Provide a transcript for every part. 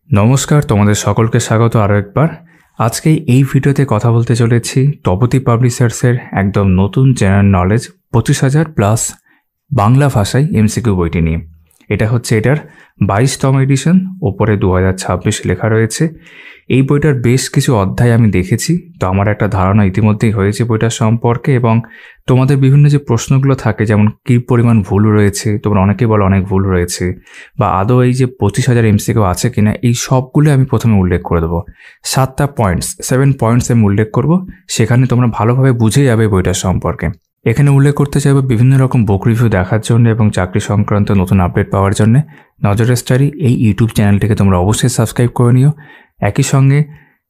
নমস্কার, তোমাদের সকলকে স্বাগত আরও একবার। আজকে এই ভিডিওতে কথা বলতে চলেছি তপতি পাবলিশার্সের একদম নতুন জেনারেল নলেজ 25,000 প্লাস বাংলা ভাষায় এমসিকিউ বইটি নিয়ে। এটা হচ্ছে এটার 22তম এডিশন, ওপরে 2026 লেখা রয়েছে। এই বইটার বেশ কিছু অধ্যায় আমি দেখেছি, তো আমার একটা ধারণা ইতিমধ্যেই হয়েছে বইটার সম্পর্কে। এবং তোমাদের বিভিন্ন যে প্রশ্নগুলো থাকে, যেমন কী পরিমাণ ভুল রয়েছে, তোমরা অনেকেই বলো অনেক ভুল রয়েছে, বা আদৌ এই যে 25,000 এমসিকিউ আছে কিনা, এই সবগুলো আমি প্রথমে উল্লেখ করে দেবো। 7 পয়েন্টস আমি উল্লেখ করব, সেখানে তোমরা ভালোভাবে বুঝে যাবে বইটার সম্পর্কে। এখানে উল্লেখ করতে চাইবো বিভিন্ন রকম বুক রিভিউ দেখার জন্য এবং চাকরি সংক্রান্ত নতুন আপডেট পাওয়ার জন্য নজর স্টাডি এই ইউটিউব চ্যানেলটিকে তোমরা অবশ্যই সাবস্ক্রাইব করে নিও। একই সঙ্গে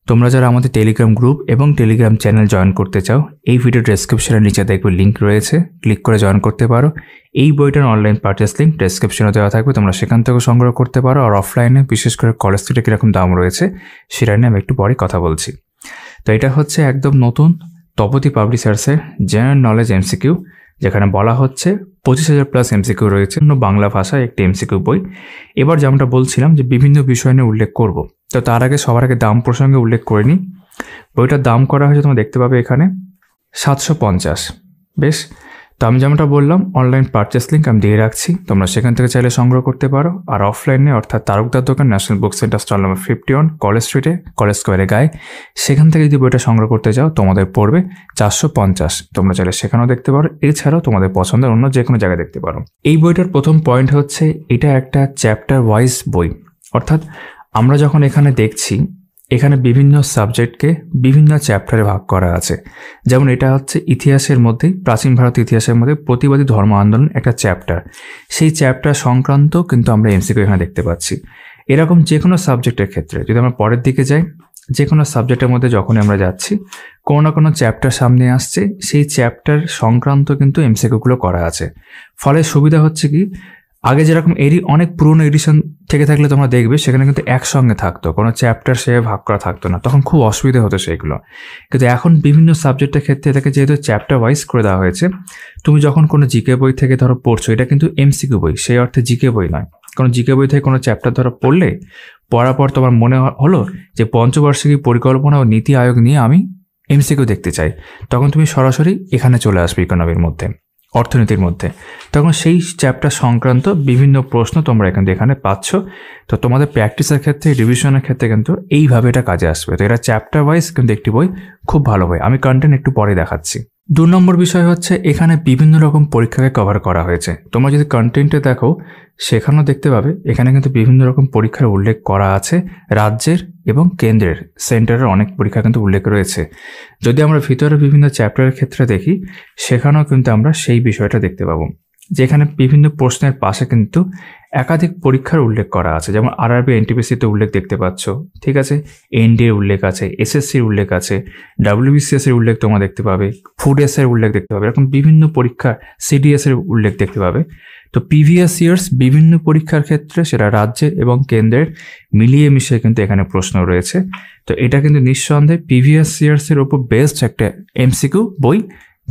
তোমরা যারা আমাদের টেলিগ্রাম গ্রুপ এবং টেলিগ্রাম চ্যানেল জয়েন করতে চাও, এই ভিডিও ডেসক্রিপশনের নিচে দেখবে লিঙ্ক রয়েছে, ক্লিক করে জয়েন করতে পারো। এই বইটার অনলাইন পারচেস লিঙ্ক ডেসক্রিপশনে দেওয়া থাকবে, তোমরা সেখান থেকে সংগ্রহ করতে পারো। আর অফলাইনে বিশেষ করে কলেজ স্ট্রিটে কীরকম দাম রয়েছে সেটা নিয়ে আমি একটু পরে কথা বলছি। তো এটা হচ্ছে একদম নতুন তপতি পাবলিশার্সের জেনারেল নলেজ এমসিকিউ, যেখানে বলা হচ্ছে 25,000 প্লাস এমসিকিউ রয়েছে বাংলা ভাষায় একটি এমসিকিউ বই। এবার যেমনটা বলছিলাম যে বিভিন্ন বিষয় নিয়ে উল্লেখ করব, তো তার আগে সবার আগে দাম প্রসঙ্গে উল্লেখ করে নিই। বইটার দাম করা হয়েছে, তোমরা দেখতে পাবে এখানে 750। বেশ, তো আমি যেমনটা বললাম অনলাইন পারচেস লিঙ্ক আমি দিয়ে রাখছি, তোমরা সেখান থেকে চাইলে সংগ্রহ করতে পারো। আর অফলাইনে অর্থাৎ তারকদার দোকান, National Book Centre, stall number 51, college স্ট্রিটে, কলেজ স্কোয়ারে গায়ে, সেখান থেকে যদি বইটা সংগ্রহ করতে চাও তোমাদের পড়বে 450। তোমরা চাইলে সেখানেও দেখতে পারো, এছাড়াও তোমাদের পছন্দের অন্য যে কোনো জায়গায় দেখতে পারো। এই বইটার প্রথম পয়েন্ট হচ্ছে এটা একটা চ্যাপ্টার ওয়াইজ বই, অর্থাৎ আমরা যখন এখানে দেখছি এখানে বিভিন্ন সাবজেক্টকে বিভিন্ন চ্যাপ্টারে ভাগ করা আছে। যেমন এটা হচ্ছে ইতিহাসের মধ্যে, প্রাচীন ভারতের ইতিহাসের মধ্যে প্রতিবাদী ধর্ম আন্দোলন একটা চ্যাপ্টার, সেই চ্যাপ্টার সংক্রান্ত কিন্তু আমরা এমসিকিউ এখানে দেখতে পাচ্ছি। এরকম যে কোনো সাবজেক্টের ক্ষেত্রে যদি আমরা পরের দিকে যাই, যে কোনো সাবজেক্টের মধ্যে যখনই আমরা যাচ্ছি কোনো না কোনো চ্যাপ্টার সামনে আসছে, সেই চ্যাপ্টার সংক্রান্ত কিন্তু এমসিকিউগুলো করা আছে। ফলে সুবিধা হচ্ছে কি, আগে যেরকম এরই অনেক পুরনো এডিশন থেকে থাকলে তোমরা দেখবে সেখানে কিন্তু একসঙ্গে থাকতো, কোনো চ্যাপ্টার সে ভাগ করা থাকতো না, তখন খুব অসুবিধা হতো সেইগুলো। কিন্তু এখন বিভিন্ন সাবজেক্টের ক্ষেত্রে এটাকে যেহেতু চ্যাপ্টার ওয়াইজ করে দেওয়া হয়েছে, তুমি যখন কোনো জিকে বই থেকে ধরো পড়ছো, এটা কিন্তু এমসিকিউ বই, সেই অর্থে জিকে বই নয়। কোনো জিকে বই থেকে কোনো চ্যাপ্টার ধরো পড়লে, পড়ার পর তোমার মনে হলো যে পঞ্চবার্ষিকী পরিকল্পনা ও নীতি আয়োগ নিয়ে আমি এমসিকিউ দেখতে চাই, তখন তুমি সরাসরি এখানে চলে আসবে ইকোনমির মধ্যে, অর্থনীতির মধ্যে, তখন সেই চ্যাপ্টার সংক্রান্ত বিভিন্ন প্রশ্ন তোমরা এখানে পাচ্ছ। তো তোমাদের প্র্যাকটিসের ক্ষেত্রে, রিভিশনের ক্ষেত্রে কিন্তু এইভাবে এটা কাজে আসবে। তো এটা চ্যাপ্টার ওয়াইজ কিন্তু একটি বই, খুব ভালো বই। আমি কন্টেন্ট একটু পরে দেখাচ্ছি। 2 নম্বর বিষয় হচ্ছে এখানে বিভিন্ন রকম পরীক্ষাকে কভার করা হয়েছে। তোমরা যদি কন্টেন্টে দেখো সেখানেও দেখতে পাবে এখানে কিন্তু বিভিন্ন রকম পরীক্ষার উল্লেখ করা আছে, রাজ্যের এবং কেন্দ্রের, সেন্টারের অনেক পরীক্ষা কিন্তু উল্লেখ রয়েছে। যদি আমরা ভিতরে বিভিন্ন চ্যাপ্টারের ক্ষেত্রে দেখি সেখানেও কিন্তু আমরা সেই বিষয়টা দেখতে পাবো, যেখানে বিভিন্ন প্রশ্নের পাশে কিন্তু একাধিক পরীক্ষার উল্লেখ করা আছে। যেমন আরআরবি এনটিপিসিতে উল্লেখ দেখতে পাচ্ছ, ঠিক আছে, এনডিএর উল্লেখ আছে, এসএসসির উল্লেখ আছে, ডাব্লিউবিসিএস এর উল্লেখ তোমরা দেখতে পাবে, ফুড এস এর উল্লেখ দেখতে পাবে, এরকম বিভিন্ন পরীক্ষা, সিডিএস এর উল্লেখ দেখতে পাবে। তো প্রিভিয়াস ইয়ার্স বিভিন্ন পরীক্ষার ক্ষেত্রে সেটা রাজ্যের এবং কেন্দ্রের মিলিয়ে মিশিয়ে কিন্তু এখানে প্রশ্ন রয়েছে। তো এটা কিন্তু নিঃসন্দেহে প্রিভিয়াস ইয়ার্সের ওপর বেস্ট একটা এমসিকিউ বই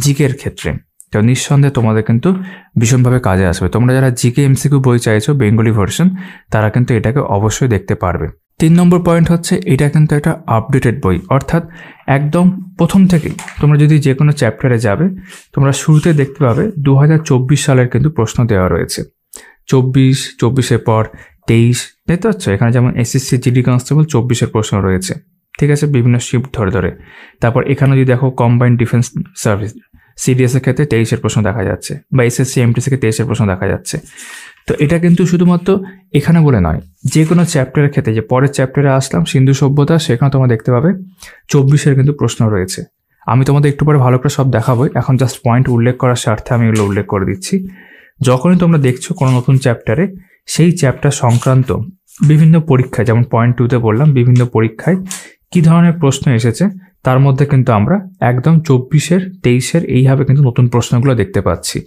জিকের ক্ষেত্রে। তো নিঃসন্দেহে তোমাদের কিন্তু ভীষণভাবে কাজে আসবে। তোমরা যারা জিকে এমসিকিউ বই চাইছো বেঙ্গলি ভার্সন, তারা কিন্তু এটাকে অবশ্যই দেখতে পারবে। 3 নম্বর পয়েন্ট হচ্ছে এটা কিন্তু একটা আপডেটেড বই, অর্থাৎ একদম প্রথম থেকেই তোমরা যদি যে কোনো চ্যাপ্টারে যাবে, তোমরা শুরুতে দেখতে পাবে 2024 সালের কিন্তু প্রশ্ন দেওয়া রয়েছে। 24-24-এর পর 23 দেখতে পাচ্ছ, এখানে যেমন এসএসসি জিডি কনস্টেবল 24-এর প্রশ্ন রয়েছে, ঠিক আছে, বিভিন্ন শিফট ধরে ধরে। তারপর এখানে যদি দেখো কম্বাইন্ড ডিফেন্স সার্ভিস সিডিএস এর ক্ষেত্রে 23-এর প্রশ্ন দেখা যাচ্ছে, বা এসএসসি এমটিসি কে 23-এর প্রশ্ন দেখা যাচ্ছে। তো এটা কিন্তু শুধুমাত্র এখানে বলে নয়, যে কোনো চ্যাপ্টারের ক্ষেত্রে, যে পরের চ্যাপ্টারে আসলাম সিন্ধু সভ্যতা, সেখানে তোমরা দেখতে পাবে 24-এর কিন্তু প্রশ্ন রয়েছে। আমি তোমাদের একটু পরে ভালো করে সব দেখাবোই, এখন জাস্ট পয়েন্ট উল্লেখ করার স্বার্থে আমি এগুলো উল্লেখ করে দিচ্ছি। যখনই তোমরা দেখছো কোনো নতুন চ্যাপ্টারে, সেই চ্যাপ্টার সংক্রান্ত বিভিন্ন পরীক্ষায়, যেমন পয়েন্ট 2-তে বললাম বিভিন্ন পরীক্ষায় কী ধরনের প্রশ্ন এসেছে, তার মধ্যে কিন্তু আমরা একদম 24-এর 23-এর এইভাবে কিন্তু নতুন প্রশ্নগুলো দেখতে পাচ্ছি।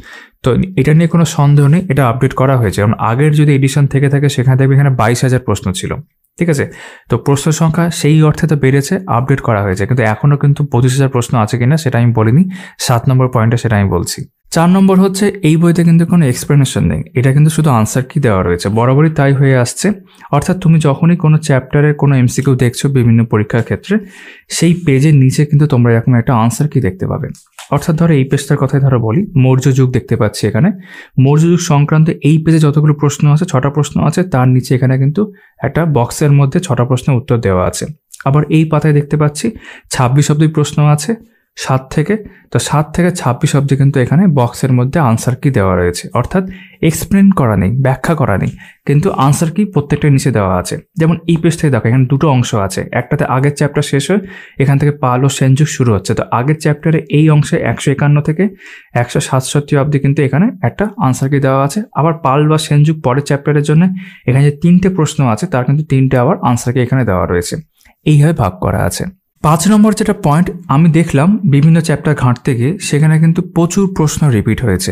তো এটা নিয়ে কোনো সন্দেহ নেই, এটা আপডেট করা হয়েছে। কারণ আগের যদি এডিশন থেকে থাকে সেখানে দেখবে এখানে 22,000 প্রশ্ন ছিল, ঠিক আছে। তো প্রশ্নের সংখ্যা সেই অর্থে তো বেড়েছে, আপডেট করা হয়েছে, কিন্তু এখনও কিন্তু 25,000 প্রশ্ন আছে কিনা সেটা আমি বলিনি। 7 নম্বর পয়েন্টে সেটা আমি বলছি। 4 নম্বর হচ্ছে এই বইতে কিন্তু কোনো এক্সপ্লেনেশন নেই, এটা কিন্তু শুধু আনসার কি দেওয়া রয়েছে, বরাবরই তাই হয়ে আসছে। অর্থাৎ তুমি যখনই কোনো চ্যাপ্টারের কোনো এমসিকিউ দেখছো বিভিন্ন পরীক্ষার ক্ষেত্রে, সেই পেজের নিচে কিন্তু তোমরা এরকম একটা আনসার কি দেখতে পাবে। অর্থাৎ ধরো এই পেজটার কথাই ধরো বলি, মৌর্য যুগ দেখতে পাচ্ছি এখানে, মৌর্য যুগ সংক্রান্ত এই পেজে যতগুলো প্রশ্ন আছে, 6টা প্রশ্ন আছে, তার নিচে এখানে কিন্তু একটা বক্সের মধ্যে 6টা প্রশ্নের উত্তর দেওয়া আছে। আবার এই পাতায় দেখতে পাচ্ছি 26 অব্দি প্রশ্ন আছে 7 থেকে, তো 7 থেকে 26 অব্দি কিন্তু এখানে বক্সের মধ্যে আনসার কি দেওয়া রয়েছে। অর্থাৎ এক্সপ্লেন করা নেই, ব্যাখ্যা করা নেই, কিন্তু আনসার কি প্রত্যেকটার নিচে দেওয়া আছে। যেমন এই পেজ থেকে দেখো, এখানে দুটো অংশ আছে, একটাতে আগের চ্যাপ্টার শেষ হয়ে এখান থেকে পাল ও সেনযুগ শুরু হচ্ছে। তো আগের চ্যাপ্টারে এই অংশে 151 থেকে 167 অব্দি কিন্তু এখানে একটা আনসার কি দেওয়া আছে। আবার পাল বা সেনযুগ পরের চ্যাপ্টারের জন্য এখানে যে 3টে প্রশ্ন আছে, তার কিন্তু 3টে আবার আনসার কি এখানে দেওয়া রয়েছে। এইভাবে ভাগ করা আছে। 5 নম্বর যেটা পয়েন্ট আমি দেখলাম বিভিন্ন চ্যাপ্টার ঘাঁটতে গিয়ে, সেখানে কিন্তু প্রচুর প্রশ্ন রিপিট হয়েছে।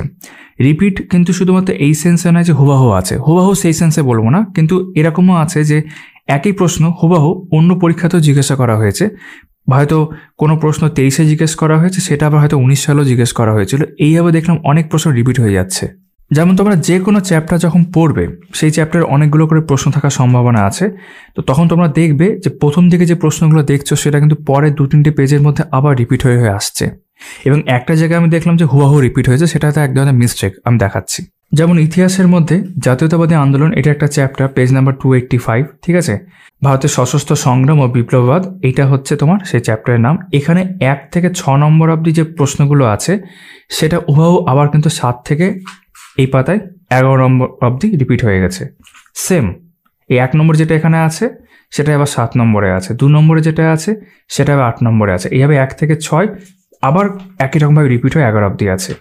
রিপিট কিন্তু শুধুমাত্র এই সেন্সে নয় যে হুবাহু আছে, হুবাহু সেই সেন্সে বলবো না, কিন্তু এরকমও আছে যে একই প্রশ্ন হুবাহু অন্য পরীক্ষাতেও জিজ্ঞাসা করা হয়েছে। হয়তো কোনো প্রশ্ন 23-এ জিজ্ঞেস করা হয়েছে, সেটা আবার হয়তো 19 সালেও জিজ্ঞেস করা হয়েছিল। এইভাবে দেখলাম অনেক প্রশ্ন রিপিট হয়ে যাচ্ছে। যেমন তোমরা যে কোনো চ্যাপ্টার যখন পড়বে, সেই চ্যাপ্টারে অনেকগুলো করে প্রশ্ন থাকার সম্ভাবনা আছে। তো তখন তোমরা দেখবে যে প্রথম দিকে যে প্রশ্নগুলো দেখছো, সেটা কিন্তু পরে 2-3টে পেজের মধ্যে আবার রিপিট হয়ে আসছে। এবং একটা জায়গায় আমি দেখলাম যে হুবাহু রিপিট হয়েছে, সেটা তো এক ধরনের মিস্টেক, আমি দেখাচ্ছি। যেমন ইতিহাসের মধ্যে জাতীয়তাবাদী আন্দোলন, এটা একটা চ্যাপ্টার, পেজ নাম্বার 285, ঠিক আছে। ভারতের সশস্ত্র সংগ্রাম ও বিপ্লববাদ, এটা হচ্ছে তোমার সেই চ্যাপ্টারের নাম। এখানে 1 থেকে 6 নম্বর অবধি যে প্রশ্নগুলো আছে, সেটা হুবাহু আবার কিন্তু 7 থেকে এই পাতায় 11 নম্বর অবধি রিপিট হয়ে গেছে। সেম এই 1 নম্বর যেটা এখানে আছে, সেটা আবার 7 নম্বরে আছে, 2 নম্বরে যেটা আছে সেটা আবার 8 নম্বরে আছে। এইভাবে 1 থেকে 6 আবার একই রকমভাবে রিপিট হয়ে 11 অবধি আছে।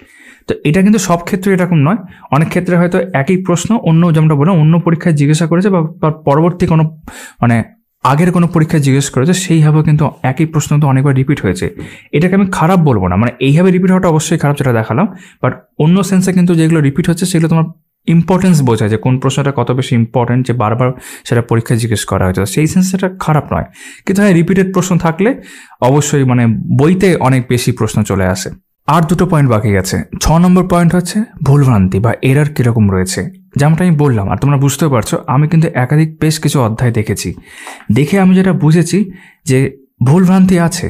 তো এটা কিন্তু সব ক্ষেত্রে এরকম নয়, অনেক ক্ষেত্রে হয়তো একই প্রশ্ন অন্য, যেমনটা বললাম, অন্য পরীক্ষায় জিজ্ঞাসা করেছে বা পরবর্তী কোনো মানে আগের কোনো পরীক্ষায় জিজ্ঞেস করেছে, সেইভাবে কিন্তু একই প্রশ্ন তো অনেকবার রিপিট হয়েছে। এটাকে আমি খারাপ বলবো না, মানে এইভাবে রিপিট হওয়াটা অবশ্যই খারাপ, যেটা দেখালাম। বাট অন্য সেন্সে কিন্তু যেগুলো রিপিট হচ্ছে, সেগুলো তোমার ইম্পর্টেন্স বোঝায় যে কোন প্রশ্নটা কত বেশি ইম্পর্টেন্ট, যে বারবার সেটা পরীক্ষায় জিজ্ঞেস করা হয়েছে, সেই সেন্সে এটা খারাপ নয়। কিন্তু হ্যাঁ, রিপিটেড প্রশ্ন থাকলে অবশ্যই মানে বইতে অনেক বেশি প্রশ্ন চলে আসে। আর 2টো পয়েন্ট বাকি আছে। 6 নম্বর পয়েন্ট হচ্ছে ভুলভ্রান্তি বা এরার কীরকম রয়েছে। যেমনটা আমি বললাম, আর তোমরা বুঝতেও পারছো, আমি কিন্তু একাধিক বেশ কিছু অধ্যায় দেখেছি, দেখে আমি যেটা বুঝেছি যে ভুলভ্রান্তি আছে,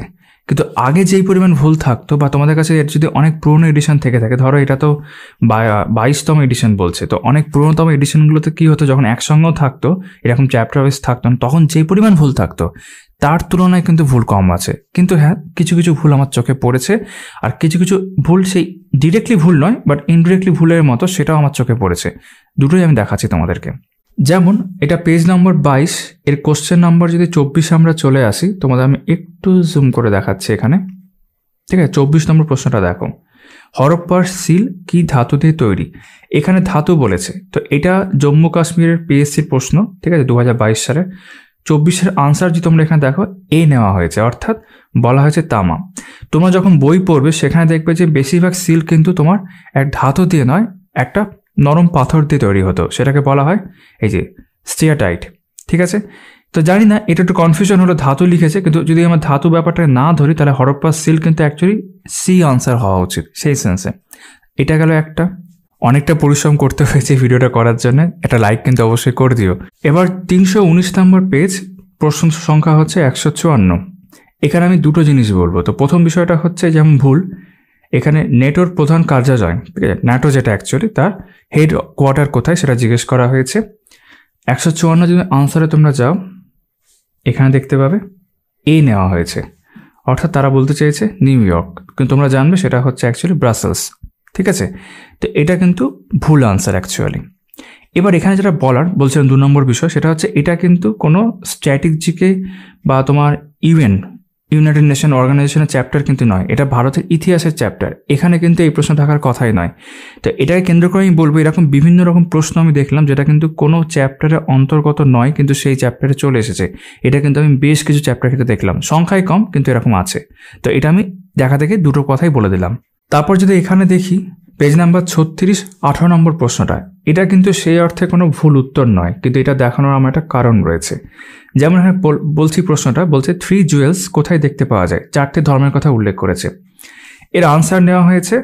কিন্তু আগে যেই পরিমাণ ভুল থাকতো, বা তোমাদের কাছে এর যদি অনেক পুরনো এডিশন থেকে থাকে, ধরো এটা তো 22তম এডিশন বলছে, তো অনেক পুরনোতম এডিশনগুলোতে কী হতো, যখন একসঙ্গেও থাকতো, এরকম চ্যাপ্টার ওয়াইজ থাকতো, তখন যেই পরিমাণ ভুল থাকতো তার তুলনায় কিন্তু ভুল কম আছে। কিন্তু হ্যাঁ, কিছু কিছু ভুল আমার চোখে পড়েছে, আর কিছু কিছু ভুল সেই ডিরেক্টলি ভুল নয়, বাট ইনডিরেক্টলি ভুলের মতো, সেটাও আমার চোখে পড়েছে। দুটোই আমি দেখাচ্ছি তোমাদেরকে। যেমন এটা পেজ নাম্বার 22, এর কোশ্চেন নাম্বার যদি 24 আমরা চলে আসি, তোমাদের আমি একটু জুম করে দেখাচ্ছি এখানে, ঠিক আছে। 24 নম্বর প্রশ্নটা দেখো, হরপ্পার সিল কি ধাতু দিয়ে তৈরি? এখানে ধাতু বলেছে, তো এটা জম্মু কাশ্মীরের পিএসসির প্রশ্ন, ঠিক আছে, 2022 সালে। 24-এর আনসার যদি তোমরা এখানে দেখো, এ নেওয়া হয়েছে, অর্থাৎ বলা হয়েছে তামা। তোমরা যখন বই পড়বে, সেখানে দেখবে যে বেশিরভাগ সিল কিন্তু তোমার এক ধাতু দিয়ে নয়, একটা নরম পাথর দিয়ে তৈরি হতো, সেটাকে বলা হয় এই যে স্টিয়াটাইট, ঠিক আছে। তো জানি না, এটা একটু কনফিউশন হলো, ধাতু লিখেছে, কিন্তু যদি আমার ধাতু ব্যাপারটা না ধরি, তাহলে হরপ্পার সিল কিন্তু অ্যাকচুয়ালি সি আনসার হওয়া উচিত সেই সেন্সে। এটা গেল একটা। অনেকটা পরিশ্রম করতে হয়েছে ভিডিওটা করার জন্য, একটা লাইক কিন্তু অবশ্যই করে দিও। এবার 319 নম্বর পেজ, প্রশ্ন সংখ্যা হচ্ছে 154। এখানে আমি 2টো জিনিস বলবো। তো প্রথম বিষয়টা হচ্ছে যেমন ভুল, এখানে নেটোর প্রধান কার্যালয়, ঠিক আছে, ন্যাটো যেটা অ্যাকচুয়ালি, তার হেড কোয়ার্টার কোথায় সেটা জিজ্ঞেস করা হয়েছে। 154 যদি আনসারে তোমরা যাও, এখানে দেখতে পাবে এ নেওয়া হয়েছে, অর্থাৎ তারা বলতে চেয়েছে নিউ ইয়র্ক, কিন্তু তোমরা জানবে সেটা হচ্ছে অ্যাকচুয়ালি ব্রাসেলস, ঠিক আছে। তো এটা কিন্তু ভুল আনসার অ্যাকচুয়ালি। এবার এখানে যেটা বলার বলছিলাম 2 নম্বর বিষয়, সেটা হচ্ছে এটা কিন্তু কোনো স্ট্র্যাটেজিকে বা তোমার ইউনাইটেড নেশন অর্গানাইজেশনের চ্যাপ্টার কিন্তু নয়, এটা ভারতের ইতিহাসের চ্যাপ্টার। এখানে কিন্তু এই প্রশ্ন থাকার কথাই নয়। তো এটাকে কেন্দ্র করে আমি বলবো, এরকম বিভিন্ন রকম প্রশ্ন আমি দেখলাম, যেটা কিন্তু কোনো চ্যাপ্টারের অন্তর্গত নয়, কিন্তু সেই চ্যাপ্টারে চলে এসেছে। এটা কিন্তু আমি বেশ কিছু চ্যাপ্টার ক্ষেত্রে দেখলাম, সংখ্যায় কম, কিন্তু এরকম আছে। তো এটা আমি দেখা দেখে 2টো কথাই বলে দিলাম। তারপর যদি এখানে দেখি পেজ নাম্বার 36, 18 নম্বর প্রশ্নটা, এটা কিন্তু সেই অর্থে কোনো ভুল উত্তর নয়, কিন্তু এটা দেখানোর আমার একটা কারণ রয়েছে। যেমন এখানে বলছি, প্রশ্নটা বলছে 3 জুয়েলস কোথায় দেখতে পাওয়া যায়? 4টে ধর্মের কথা উল্লেখ করেছে। এর আনসার নেওয়া হয়েছে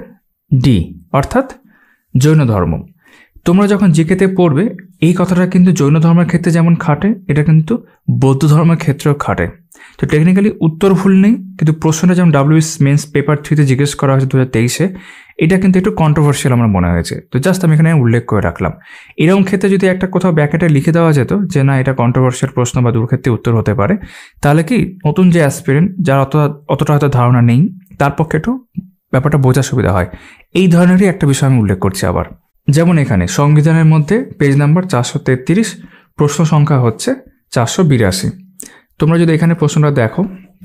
ডি অর্থাৎ জৈন ধর্ম। তোমরা যখন জিকেতে পড়বে এই কথাটা কিন্তু জৈন ধর্মের ক্ষেত্রে যেমন খাটে, এটা কিন্তু বৌদ্ধ ধর্মের ক্ষেত্রেও খাটে। তো টেকনিক্যালি উত্তর ভুল নেই, কিন্তু প্রশ্নটা যেমন WBCS মেন্স পেপার 3-তে জিজ্ঞেস করা হয়েছে 2023-এ, এটা কিন্তু একটু কন্ট্রোভার্সিয়াল আমার মনে হয়েছে। তো জাস্ট আমি এখানে উল্লেখ করে রাখলাম। এরকম ক্ষেত্রে যদি একটা কোথাও ব্যাকেটে লিখে দেওয়া যেত যে না এটা কন্ট্রোভার্সিয়াল প্রশ্ন বা দুর্ক্ষেত্রে উত্তর হতে পারে, তাহলে কি নতুন যে অ্যাসপিরেন্ট যার অতটা হয়তো ধারণা নেই তার পক্ষে একটু ব্যাপারটা বোঝার সুবিধা হয়। এই ধরনেরই একটা বিষয় আমি উল্লেখ করছি আবার। যেমন এখানে সংবিধানের মধ্যে পেজ নাম্বার 433, প্রশ্ন সংখ্যা হচ্ছে 482। তোমরা যদি এখানে প্রশ্নটা দেখো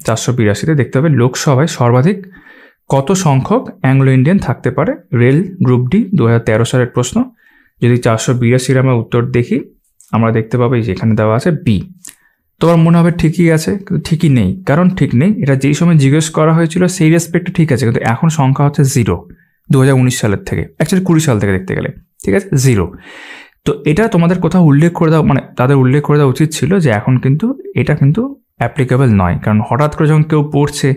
482-তে দেখতে হবে লোকসভায় সর্বাধিক কত সংখ্যক অ্যাংলো ইন্ডিয়ান থাকতে পারে। রেল গ্রুপ ডি 2013 সালের প্রশ্ন। যদি 482-র আমরা উত্তর দেখি আমরা দেখতে পাবো যে এখানে দেওয়া আছে বি। তোমার মনে হবে ঠিকই আছে, কিন্তু ঠিকই নেই। কারণ ঠিক নেই, এটা যেই সময় জিজ্ঞেস করা হয়েছিল সেই রেসপেক্টে ঠিক আছে, কিন্তু এখন সংখ্যা হচ্ছে 0 2019 সালের থেকে, অ্যাকচুয়ালি 20 সাল থেকে দেখতে গেলে, ঠিক আছে 0। তো এটা তোমাদের কোথাও উল্লেখ করে দেওয়া, মানে তাদের উল্লেখ করে দেওয়া উচিত ছিল যে এখন কিন্তু এটা কিন্তু অ্যাপ্লিকেবল নয়। কারণ হঠাৎ করে যখন কেউ পড়ছে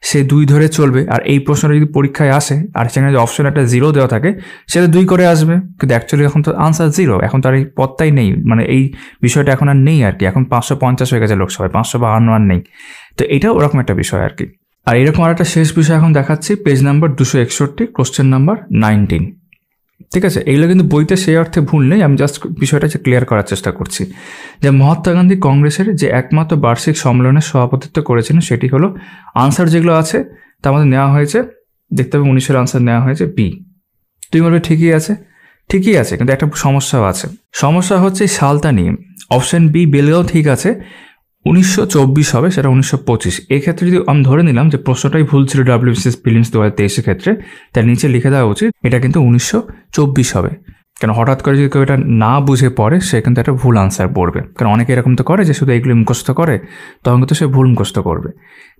সে 2 ধরে চলবে, আর এই প্রশ্নটা যদি পরীক্ষায় আসে আর সেখানে যদি অপশন একটা 0 দেওয়া থাকে সেটা 2 করে আসবে, কিন্তু অ্যাকচুয়ালি এখন তো আনসার 0। এখন তার এই পদটাই নেই, মানে এই বিষয়টা এখন আর নেই আর কি। এখন 550 হয়ে গেছে লোকসভায়, 552 আর নেই। তো এটাও ওরকম একটা বিষয় আর কি। আর এরকম আর একটা শেষ বিষয় এখন দেখাচ্ছি, পেজ নাম্বার 261, কোশ্চেন নাম্বার 19। ঠিক আছে, এইগুলো কিন্তু বইতে সেই অর্থে ভুল নেই, আমি জাস্ট বিষয়টা ক্লিয়ার করার চেষ্টা করছি। যে মহাত্মা গান্ধী কংগ্রেসের যে একমাত্র বার্ষিক সম্মেলনের সভাপতিত্ব করেছিলেন সেটি হলো, আনসার যেগুলো আছে তার মধ্যে নেওয়া হয়েছে, দেখতে হবে 19-এর আনসার নেওয়া হয়েছে বি। তুমি বলবে ঠিকই আছে, ঠিকই আছে, কিন্তু একটা সমস্যাও আছে। সমস্যা হচ্ছে সালটা নিয়ে। অপশন বি বেলগাঁও ঠিক আছে, 1924 হবে, সেটা 1925। এক্ষেত্রে যদি আমি ধরে নিলাম যে প্রশ্নটাই ভুল ছিল WBCS প্রিলিমস 2023-এর ক্ষেত্রে, তার নিচে লিখে দেওয়া উচিত এটা কিন্তু 1924 হবে। কেন হঠাৎ করে যদি কেউ এটা না বুঝে পড়ে সে কিন্তু একটা ভুল আনসার পড়বে। কারণ অনেকে এরকম তো করে যে শুধু এইগুলি মুখস্থ করে, তখন কিন্তু সে ভুল মুখস্থ করবে।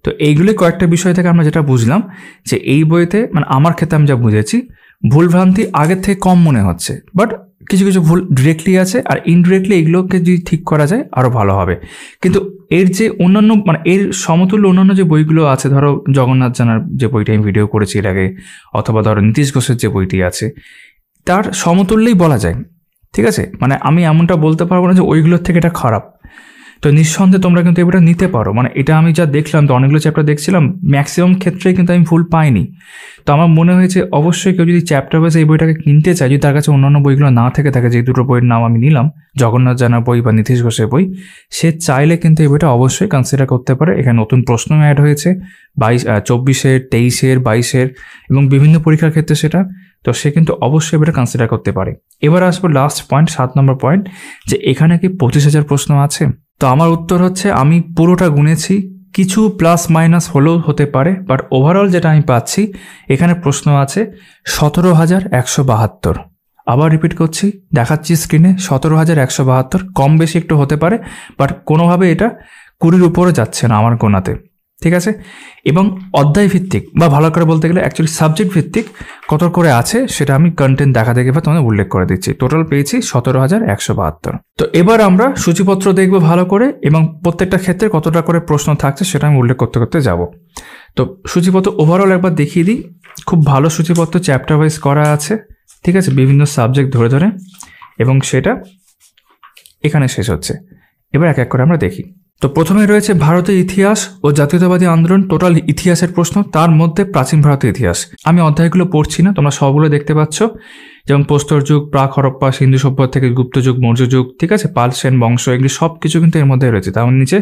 তো এইগুলি কয়েকটা বিষয় থেকে আমরা যেটা বুঝলাম যে এই বইতে, মানে আমার ক্ষেত্রে আমি যা বুঝেছি, ভুলভ্রান্তি আগের থেকে কম মনে হচ্ছে, বাট কিছু কিছু ভুল ডিরেক্টলি আছে, আর ইনডিরেক্টলি এগুলোকে যদি ঠিক করা যায় আরও ভালো হবে। কিন্তু এর যে অন্যান্য, মানে এর সমতুল্য অন্যান্য যে বইগুলো আছে, ধরো জগন্নাথ জানার যে বইটা আমি ভিডিও করেছি এর আগে, অথবা ধরো নীতিশ ঘোষের যে বইটি আছে, তার সমতুল্যই বলা যায়। ঠিক আছে, মানে আমি এমনটা বলতে পারবো না যে ওইগুলোর থেকে এটা খারাপ। তো নিঃসন্দেহে তোমরা কিন্তু এটা নিতে পারো। মানে এটা আমি যা দেখলাম, তো অনেকগুলো চ্যাপ্টার দেখছিলাম, ম্যাক্সিমাম ক্ষেত্রেই কিন্তু আমি ভুল পাইনি। তো আমার মনে হয়েছে অবশ্যই কেউ যদি চ্যাপ্টার ওয়াইজ এই বইটাকে কিনতে চায়, যদি তার কাছে অন্যান্য বইগুলো না থেকে থাকে, যে দুটো বইয়ের নাম আমি নিলাম, জগন্নাথ জানার বই বা নীতিশ ঘোষের বই, সে চাইলে কিন্তু এই বইটা অবশ্যই কনসিডার করতে পারে। এখানে নতুন প্রশ্ন অ্যাড হয়েছে 24-এর, 23-এর, 22-এর এবং বিভিন্ন পরীক্ষার ক্ষেত্রে সেটা, তো সে কিন্তু অবশ্যই এটা কনসিডার করতে পারে। এবার আসবো লাস্ট পয়েন্ট, 7 নম্বর পয়েন্ট, যে এখানে কি 25,000 প্রশ্ন আছে? তো আমার উত্তর হচ্ছে আমি পুরোটা গুনেছি, কিছু প্লাস মাইনাস হলেও হতে পারে, বাট ওভারঅল যেটা আমি পাচ্ছি এখানে প্রশ্ন আছে 17,172। আবার রিপিট করছি, দেখাচ্ছি স্ক্রিনে 17,172, কম বেশি একটু হতে পারে, বাট কোনোভাবে এটা 20-র উপরে যাচ্ছে না আমার গোনাতে। ঠিক আছে, এবং অধ্যায় ভিত্তিক বা ভালো করে বলতে গেলে অ্যাকচুয়ালি সাবজেক্ট ভিত্তিক কত করে আছে সেটা আমি কন্টেন্ট দেখা দেখে বা তোমাদের উল্লেখ করে দিচ্ছি। টোটাল পেয়েছি 17,172। তো এবার আমরা সূচিপত্র দেখব ভালো করে, এবং প্রত্যেকটা ক্ষেত্রে কতটা করে প্রশ্ন থাকছে সেটা আমি উল্লেখ করতে করতে যাব। তো সূচিপত্র ওভারঅল একবার দেখিয়ে দিই। খুব ভালো সূচিপত্র, চ্যাপ্টার ওয়াইজ করা আছে, ঠিক আছে, বিভিন্ন সাবজেক্ট ধরে ধরে, এবং সেটা এখানে শেষ হচ্ছে। এবার এক এক করে আমরা দেখি। তো প্রথমে রয়েছে ভারতের ইতিহাস ও জাতীয়তাবাদী আন্দোলন, টোটাল ইতিহাসের প্রশ্ন, তার মধ্যে প্রাচীন ভারতের ইতিহাস। আমি অধ্যায়গুলো পড়ছি না, তোমরা সবগুলো দেখতে পাচ্ছ, যেমন প্রস্তর যুগ, প্রাক হরপ্পা, সিন্ধু সভ্যতা থেকে গুপ্ত যুগ, মৌর্য যুগ, ঠিক আছে, পাল সেন বংশ, এগুলি সব কিছু কিন্তু এর মধ্যে রয়েছে। তার নিচে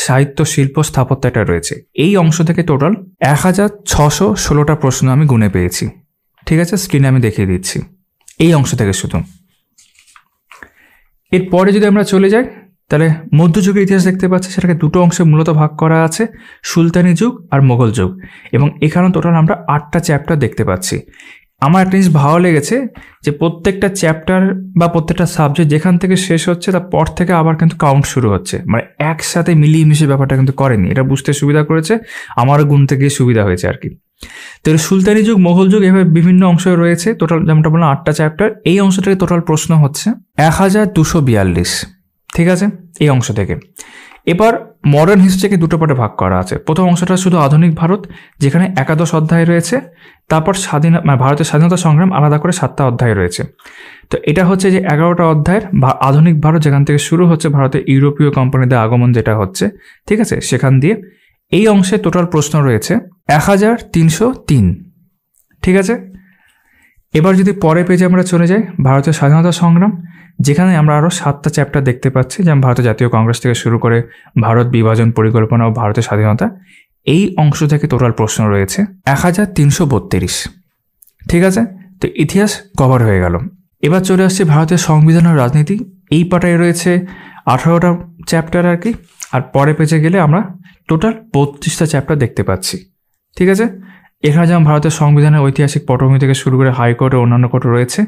সাহিত্য, শিল্প, স্থাপত্য এটা রয়েছে। এই অংশ থেকে টোটাল 1,616টা প্রশ্ন আমি গুনে পেয়েছি। ঠিক আছে, স্ক্রিনে আমি দেখিয়ে দিচ্ছি এই অংশ থেকে শুধু। এরপরে যদি আমরা চলে যাই, তাহলে মধ্যযুগের ইতিহাস দেখতে পাচ্ছি, সেটাকে দুটো অংশে মূলত ভাগ করা আছে, সুলতানি যুগ আর মোগল যুগ, এবং এখানে টোটাল আমরা 8টা চ্যাপ্টার দেখতে পাচ্ছি। আমার একটা জিনিস ভালো লেগেছে যে প্রত্যেকটা চ্যাপ্টার বা প্রত্যেকটা সাবজেক্ট যেখান থেকে শেষ হচ্ছে তারপর থেকে আবার কিন্তু কাউন্ট শুরু হচ্ছে, মানে একসাথে মিলিয়ে মিশিয়ে ব্যাপারটা কিন্তু করেনি। এটা বুঝতে সুবিধা করেছে, আমারও গুনতে গিয়ে সুবিধা হয়েছে আর কি। তো সুলতানি যুগ, মোগল যুগ, এভাবে বিভিন্ন অংশ রয়েছে, টোটাল যেমনটা বললাম 8টা চ্যাপ্টার। এই অংশ থেকে টোটাল প্রশ্ন হচ্ছে 1,242। ঠিক আছে, এই অংশ থেকে। এবার মডার্ন হিস্ট্রিকে দুটো পার্টে ভাগ করা আছে। প্রথম অংশটা শুধু আধুনিক ভারত, যেখানে 11 অধ্যায় রয়েছে। তারপর ভারতের স্বাধীনতা সংগ্রাম আলাদা করে 7টা অধ্যায় রয়েছে। তো এটা হচ্ছে যে 11টা অধ্যায়ের আধুনিক ভারত, যেখান থেকে শুরু হচ্ছে ভারতের ইউরোপীয় কোম্পানিদের আগমন যেটা হচ্ছে, ঠিক আছে, সেখান দিয়ে এই অংশে টোটাল প্রশ্ন রয়েছে 1303। ঠিক আছে, এবার যদি পরে পেজে আমরা চলে যাই, ভারতের স্বাধীনতা সংগ্রাম, যেখানে আমরা আরও 7টা চ্যাপ্টার দেখতে পাচ্ছি, যেমন ভারতের জাতীয় কংগ্রেস থেকে শুরু করে ভারত বিভাজন পরিকল্পনা ও ভারতের স্বাধীনতা। এই অংশ থেকে টোটাল প্রশ্ন রয়েছে 1332। ঠিক আছে, তো ইতিহাস কভার হয়ে গেল। এবার চলে আসছে ভারতের সংবিধান ও রাজনীতি। এই পাটায় রয়েছে 18টা চ্যাপ্টার আর কি। আর পরে পেজে গেলে আমরা টোটাল 32টা চ্যাপ্টার দেখতে পাচ্ছি। ঠিক আছে, এখানে যেমন ভারতের সংবিধানের ঐতিহাসিক পটভূমি থেকে শুরু করে হাইকোর্ট ও অন্যান্য কোর্ট রয়েছে।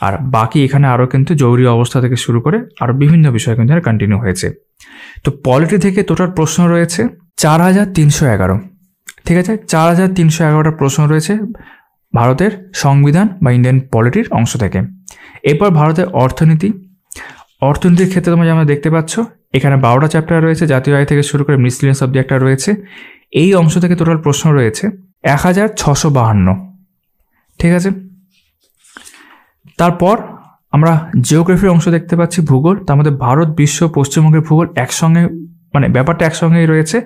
আর বাকি এখানে আরও কিন্তু জরুরি অবস্থা থেকে শুরু করে আরও বিভিন্ন বিষয় কিন্তু কন্টিনিউ হয়েছে। তো পলিটি থেকে টোটাল প্রশ্ন রয়েছে 4311। ঠিক আছে, 4311টা প্রশ্ন রয়েছে ভারতের সংবিধান বা ইন্ডিয়ান পলিটির অংশ থেকে। এরপর ভারতের অর্থনীতির ক্ষেত্রে তোমরা যেমন দেখতে পাচ্ছ, এখানে 12টা চ্যাপ্টার রয়েছে, জাতীয় আয় থেকে শুরু করে মিসলিনিয়াস সাবজেক্টটা রয়েছে। এই অংশ থেকে টোটাল প্রশ্ন রয়েছে 1652। ঠিক আছে, তারপর আমরা জিওগ্রাফির অংশ দেখতে পাচ্ছি, ভূগোল। তার মধ্যে ভারত, বিশ্ব, পশ্চিমবঙ্গের ভূগোল একসঙ্গে, মানে ব্যাপারটা একসঙ্গেই রয়েছে।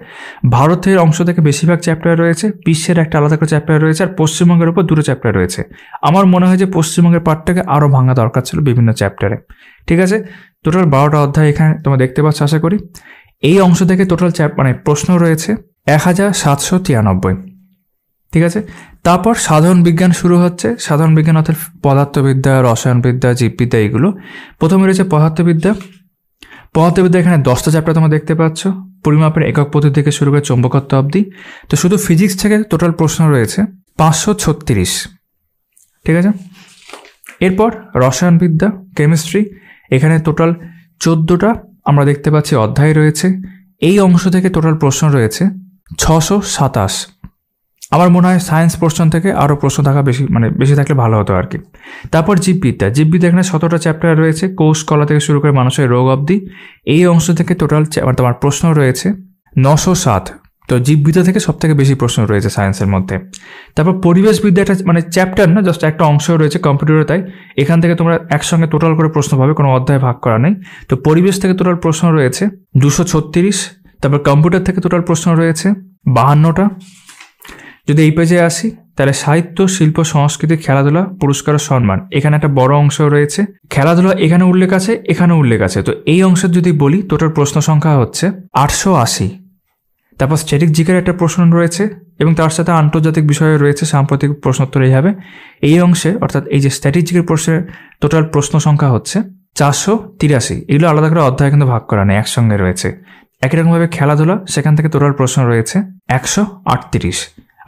ভারতের অংশ থেকে বেশিরভাগ চ্যাপ্টার রয়েছে, বিশ্বের একটা আলাদা করে চ্যাপ্টার রয়েছে, আর পশ্চিমবঙ্গের উপর 2টো চ্যাপ্টার রয়েছে। আমার মনে হয় যে পশ্চিমবঙ্গের পার্টটাকে আরও ভাঙা দরকার ছিল বিভিন্ন চ্যাপ্টারে। ঠিক আছে, টোটাল 12টা অধ্যায় এখানে তোমরা দেখতে পাচ্ছ আশা করি। এই অংশ থেকে টোটাল প্রশ্ন রয়েছে 1793। ঠিক আছে, তারপর সাধারণ বিজ্ঞান শুরু হচ্ছে। সাধারণ বিজ্ঞান অর্থাৎ পদার্থবিদ্যা, রসায়নবিদ্যা, জীববিদ্যা, এগুলো। প্রথমে রয়েছে পদার্থবিদ্যা। এখানে 10টা চ্যাপ্টার তোমরা দেখতে পাচ্ছ, পরিমাপের একক পদ্ধতি থেকে শুরু করে চৌম্বকত্ব অবধি। তো শুধু ফিজিক্স থেকে টোটাল প্রশ্ন রয়েছে 536। ঠিক আছে, এরপর রসায়নবিদ্যা, কেমিস্ট্রি, এখানে টোটাল 14টা আমরা দেখতে পাচ্ছি অধ্যায় রয়েছে। এই অংশ থেকে টোটাল প্রশ্ন রয়েছে 627। আমার মনে হয় সায়েন্স পোর্শন থেকে আরও প্রশ্ন থাকা বেশি থাকলে ভালো হতো আর কি। তারপর জীববিদ্যা এখানে 17টা চ্যাপ্টার রয়েছে, কোষ কলা থেকে শুরু করে মানুষের রোগ অবধি। এই অংশ থেকে টোটাল তোমার প্রশ্ন রয়েছে 907। তো জীববিদ্যা থেকে সব থেকে বেশি প্রশ্ন রয়েছে সায়েন্সের মধ্যে। তারপর পরিবেশবিদ্যা, একটা চ্যাপ্টার না, জাস্ট একটা অংশ রয়েছে কম্পিউটারে, তাই এখান থেকে তোমরা একসঙ্গে টোটাল করে প্রশ্ন পাবে, কোনো অধ্যায় ভাগ করা নেই। তো পরিবেশ থেকে টোটাল প্রশ্ন রয়েছে 236। তারপর কম্পিউটার থেকে টোটাল প্রশ্ন রয়েছে 52টা। যদি এই পেজে আসি, তাহলে সাহিত্য, শিল্প, সংস্কৃতি, খেলাধুলা, পুরস্কার ও সম্মান, এখানে একটা বড় অংশ রয়েছে। খেলাধুলা এখানে উল্লেখ আছে, এখানে উল্লেখ আছে। তো এই অংশের যদি বলি, টোটাল প্রশ্ন সংখ্যা হচ্ছে 880। তারপর স্ট্যাটিক জিকের একটা প্রশ্ন রয়েছে, এবং তার সাথে আন্তর্জাতিক বিষয়ে রয়েছে সাম্প্রতিক প্রশ্নোত্তর। এইভাবে এই অংশে, অর্থাৎ এই যে স্ট্যাটিক জিকের প্রশ্নের টোটাল প্রশ্ন সংখ্যা হচ্ছে 483। এগুলো আলাদা করে অধ্যায় কিন্তু ভাগ করা নেই, একসঙ্গে রয়েছে। একই রকমভাবে খেলাধুলা, সেখান থেকে টোটাল প্রশ্ন রয়েছে 138।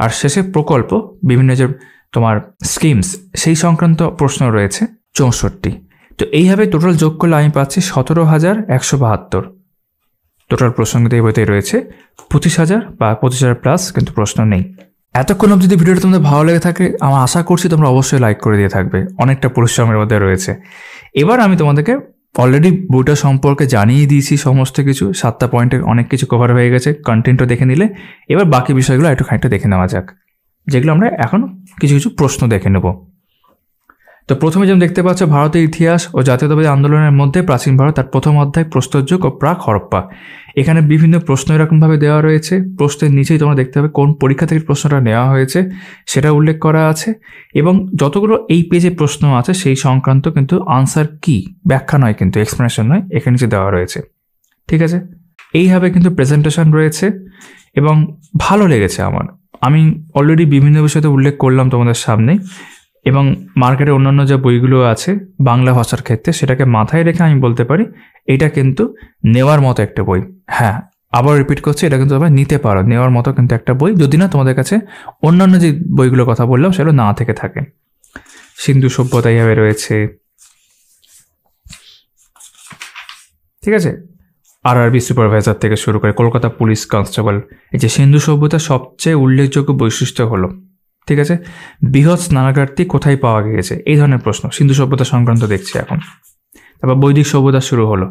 আর শেষে প্রকল্প, বিভিন্ন যে তোমার স্কিমস, সেই সংক্রান্ত প্রশ্ন রয়েছে 64। তো এইভাবে টোটাল যোগ করলে আমি পাচ্ছি 17,172। টোটাল প্রশ্ন কিন্তু এই বইতেই রয়েছে 25,000 বা 25,000 প্লাস কিন্তু প্রশ্ন নেই। এতক্ষণ অবধি যদি ভিডিওটা তোমাদের ভালো লেগে থাকে, আমার আশা করছি তোমরা অবশ্যই লাইক করে দিয়ে থাকবে। অনেকটা পরিশ্রমের মধ্যে রয়েছে। এবার আমি তোমাদেরকে অলরেডি বইটা সম্পর্কে জানিয়ে দিয়েছি সমস্ত কিছু, 7টা পয়েন্টে অনেক কিছু কভার হয়ে গেছে। কন্টেন্টও দেখে নিলে, এবার বাকি বিষয়গুলো একটু খানিকটা দেখে নেওয়া যাক, যেগুলো আমরা এখন কিছু প্রশ্ন দেখে নেব। তো প্রথমে যেমন দেখতে পাচ্ছ, ভারতের ইতিহাস ও জাতীয়তাবাদী আন্দোলনের মধ্যে প্রাচীন ভারত, তার প্রথম অধ্যায় প্রস্তরযুগ ও প্রাক হরপ্পা। এখানে বিভিন্ন প্রশ্ন এরকমভাবে দেওয়া রয়েছে। প্রশ্নের নিচেই তোমরা দেখতে পাবে কোন পরীক্ষা থেকে প্রশ্নটা নেওয়া হয়েছে সেটা উল্লেখ করা আছে, এবং যতগুলো এই পেজে প্রশ্ন আছে সেই সংক্রান্ত কিন্তু আনসার কি, ব্যাখ্যা নয় কিন্তু, এক্সপ্লেনেশন নয়, এখানে নিচে দেওয়া রয়েছে। ঠিক আছে, এইভাবে কিন্তু প্রেজেন্টেশন রয়েছে এবং ভালো লেগেছে আমার। আমি অলরেডি বিভিন্ন বিষয়তে উল্লেখ করলাম তোমাদের সামনে, এবং মার্কেটে অন্যান্য যে বইগুলো আছে বাংলা ভাষার ক্ষেত্রে, সেটাকে মাথায় রেখে আমি বলতে পারি এটা কিন্তু নেওয়ার মতো একটা বই। হ্যাঁ, আবার রিপিট করছি, এটা কিন্তু তোমরা নিতে পারো, নেওয়ার মতো কিন্তু একটা বই, যদি না তোমাদের কাছে অন্যান্য যে বইগুলোর কথা বললাম সেগুলো না থেকে থাকে। সিন্ধু সভ্যতা এইভাবে রয়েছে। ঠিক আছে, আরআরবি সুপারভাইজার থেকে শুরু করে কলকাতা পুলিশ কনস্টেবল। এই যে সিন্ধু সভ্যতার সবচেয়ে উল্লেখযোগ্য বৈশিষ্ট্য হলো, ঠিক আছে, বৃহৎ স্নানাগারটি কোথায় পাওয়া গিয়েছে, এই ধরনের প্রশ্ন সিন্ধু সভ্যতা সংক্রান্ত দেখছি এখন। তারপর বৈদিক সভ্যতা শুরু হলো।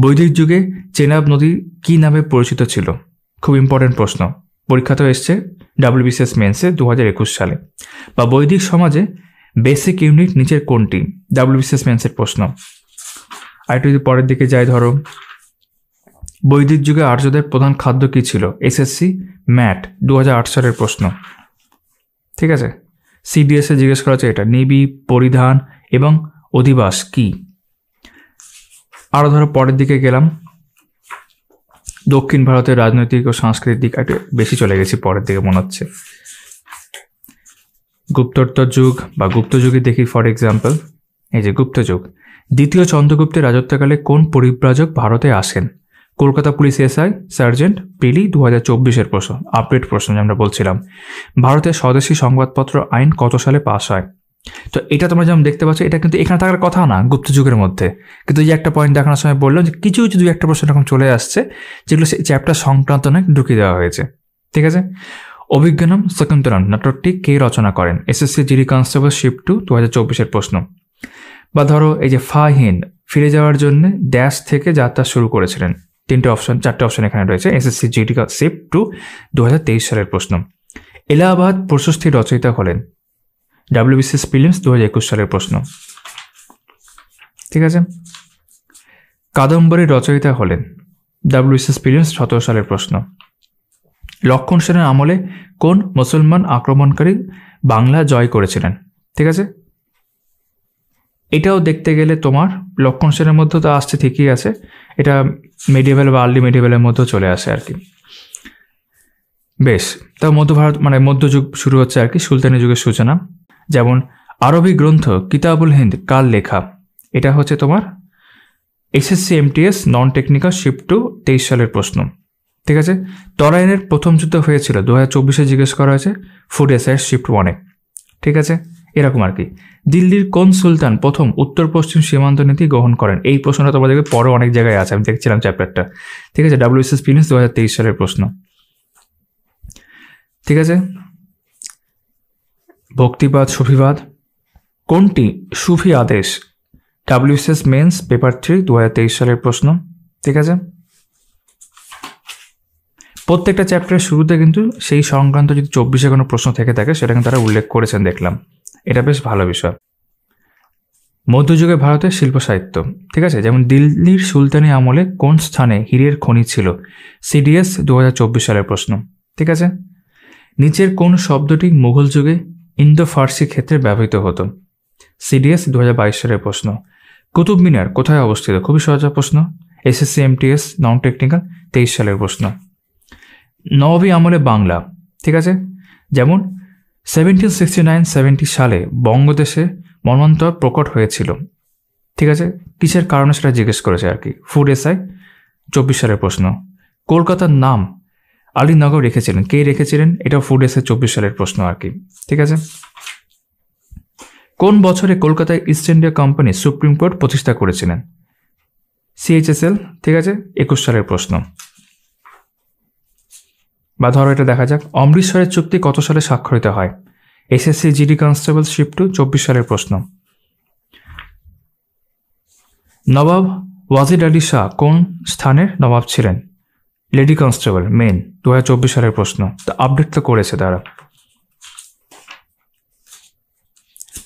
বৈদিক যুগে চেনাব নদী কী নামে পরিচিত ছিল? খুব ইম্পর্টেন্ট প্রশ্ন, পরীক্ষাতেও এসছে WBCS মেন্সে 2021 সালে। বা বৈদিক সমাজে বেসিক ইউনিট নিচের কোনটি? WBCS মেন্সের প্রশ্ন। আর একটু যদি পরের দিকে যাই, ধরো বৈদিক যুগে আর্যদের প্রধান খাদ্য কী ছিল? SSC ম্যাট 2008 সালের প্রশ্ন। ঠিক আছে, CDS এ জিজ্ঞেস করা হচ্ছে এটা। নিবি, পরিধান এবং অধিবাস কি? আরও ধরো পরের দিকে গেলাম, দক্ষিণ ভারতের রাজনৈতিক ও সাংস্কৃতিক দিক একটু বেশি চলে গেছি পরের দিকে মনে হচ্ছে। গুপ্তোত্তর যুগ বা গুপ্ত যুগে দেখি, ফর এক্সাম্পল এই যে গুপ্ত যুগ। দ্বিতীয় চন্দ্রগুপ্তের রাজত্বকালে কোন পরিব্রাজক ভারতে আসেন? কলকাতা পুলিশ SI সার্জেন্ট পিলি 2024-এর প্রশ্ন, আপডেট প্রশ্ন যে আমরা বলছিলাম। ভারতের স্বদেশী সংবাদপত্র আইন কত সালে পাস হয়? তো এটা তোমরা যেমন দেখতে পাচ্ছ, এটা কিন্তু এখানে থাকার কথা না গুপ্ত যুগের মধ্যে, কিন্তু এই একটা পয়েন্ট দেখানোর সময় বললাম যে কিছু কিছু দুই একটা প্রশ্ন এরকম চলে আসছে যেগুলো সেই চ্যাপ্টার সংক্রান্ত নয়, ঢুকিয়ে দেওয়া হয়েছে। ঠিক আছে, অভিজ্ঞানম শকুন্তলম নাটকটি কে রচনা করেন? SSC জিডি কনস্টেবল শিফট 2 2024-এর প্রশ্ন। বা ধরো এই যে ফাহিন ফিরে যাওয়ার জন্য ড্যাশ থেকে যাত্রা শুরু করেছিলেন। চারটে অপশন এখানে রয়েছে। SSC জিডি শিফট 2 2023 সালের প্রশ্ন। এলাহাবাদ প্রশস্তির রচয়িতা হলেন? WBCS প্রিলিমস 2021 সালের প্রশ্ন। ঠিক আছে, কাদম্বরীর রচয়িতা হলেন? WBCS প্রিলিমস 17 সালের প্রশ্ন। লক্ষণ সেনের আমলে কোন মুসলমান আক্রমণকারী বাংলা জয় করেছিলেন? ঠিক আছে, এটাও দেখতে গেলে তোমার লক্ষণ সেনের মধ্যে তো আসছে, ঠিকই আছে, এটা মেডিয়েভেল বা আর্লি মেডিয়েভেলের মধ্যেও চলে আসে আর কি। বেশ, তা মধ্যভারত মানে মধ্যযুগ শুরু হচ্ছে আর কি, সুলতানি যুগের সূচনা। যেমন আরবি গ্রন্থ কিতাবুল হিন্দ কার লেখা? এটা হচ্ছে তোমার SSC MTS non technical shift 2 23 সালের প্রশ্ন। ঠিক আছে, তরাইনের প্রথম যুদ্ধ হয়েছিল 2024-এ জিজ্ঞেস করা হয়েছে, ফুড SIS শিফট 1-এ। ঠিক আছে, এরকম আর কি। দিল্লির কোন সুলতান প্রথম উত্তর পশ্চিম সীমান্ত নীতি গ্রহণ করেন? এই প্রশ্নটা তোমরা দেখবে পরে অনেক জায়গায় আছে, আমি দেখছিলাম চ্যাপ্টারটা। ঠিক আছে, WBCS প্রিলিমস 2023 সালের প্রশ্ন। ঠিক আছে, ভক্তিবাদ সুফিবাদ কোনটি সুফি আদেশ? WBCS মেন্স পেপার 3 2023 সালের প্রশ্ন। ঠিক আছে, প্রত্যেকটা চ্যাপ্টারের শুরুতে কিন্তু সেই সংক্রান্ত যদি 24-এ কোনো প্রশ্ন থেকে থাকে সেটা কিন্তু তারা উল্লেখ করেছেন, দেখলাম, এটা বেশ ভালো বিষয়। মধ্যযুগে ভারতের শিল্প সাহিত্য। ঠিক আছে, যেমন দিল্লির সুলতানি আমলে কোন স্থানে হীরের খনি ছিল? CDS 2024 সালের প্রশ্ন। ঠিক আছে, নিচের কোন শব্দটি মুঘল যুগে ইন্দো ফার্সি ক্ষেত্রে ব্যবহৃত হতো? CDS 2022 সালের প্রশ্ন। কুতুব মিনার কোথায় অবস্থিত? খুবই সহজ প্রশ্ন, SSC MTS নন টেকনিক্যাল 23 সালের প্রশ্ন। নবাবী আমলে বাংলা। ঠিক আছে, যেমন 1769-70 সালে বঙ্গদেশে মন্বন্তর প্রকট হয়েছিল। ঠিক আছে, কিসের কারণে সেটা জিজ্ঞেস করেছে আর কি, ফুড SI 24 সালের প্রশ্ন। কলকাতার নাম আলীনগর রেখেছিলেন, কে রেখেছিলেন? এটাও ফুড SI 24 সালের প্রশ্ন আর কি। ঠিক আছে, কোন বছরে কলকাতায় east India company supreme court প্রতিষ্ঠা করেছিলেন? CHSL। ঠিক আছে, 21 সালের প্রশ্ন। বা ধরো এটা দেখা যাক, অমৃতসরের চুক্তি কত সালে স্বাক্ষরিত হয়? SSC জিডি কনস্টেবল শিফট 2 24 সালের প্রশ্ন। নবাব ওয়াজিদ আলী শাহ কোন স্থানের নবাব ছিলেন? লেডি কনস্টেবল মেন 2024 সালের প্রশ্ন। তো আপডেট তো করেছে তারা।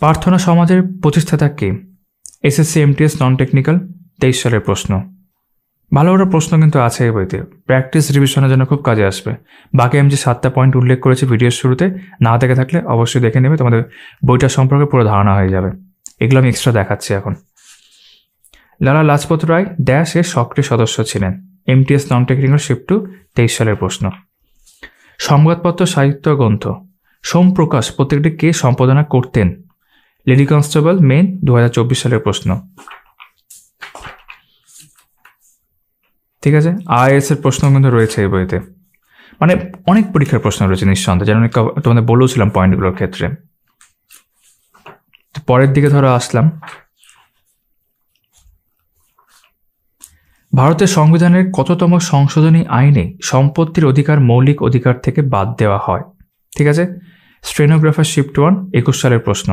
প্রার্থনা সমাজের প্রতিষ্ঠাতা কে? SSC MTS নন টেকনিক্যাল 23 সালের প্রশ্ন। ভালো ভালো প্রশ্ন কিন্তু আছে এই বইতে, প্র্যাকটিস রিভিশনের জন্য খুব কাজে আসবে। বাকি আমি যে 7টা পয়েন্ট উল্লেখ করেছি ভিডিওর শুরুতে, না দেখে থাকলে অবশ্যই দেখে নেবে, তোমাদের বইটা সম্পর্কে পুরো ধারণা হয়ে যাবে। এগুলো আমি এক্সট্রা দেখাচ্ছি এখন। লালা লাজপত রায় ড্যাশ এর সক্রিয় সদস্য ছিলেন? MTS নন টেকনিক্যাল শিফট 2 23 সালের প্রশ্ন। সংবাদপত্র সাহিত্য গ্রন্থ সোমপ্রকাশ পত্রিকাটি কে সম্পাদনা করতেন? লেডি কনস্টেবল মেন 2024 সালের প্রশ্ন। ঠিক আছে, IAS এর প্রশ্ন কিন্তু রয়েছে এই বইতে, মানে অনেক পরীক্ষার প্রশ্ন রয়েছে নিঃসন্দেহে, যেন তোমাদের বলেছিলাম পয়েন্টগুলোর ক্ষেত্রে। পরের দিকে ধরো আসলাম, ভারতের সংবিধানের কততম সংশোধনী আইনে সম্পত্তির অধিকার মৌলিক অধিকার থেকে বাদ দেওয়া হয়? ঠিক আছে, স্টেনোগ্রাফার শিফট 1 21 সালের প্রশ্ন।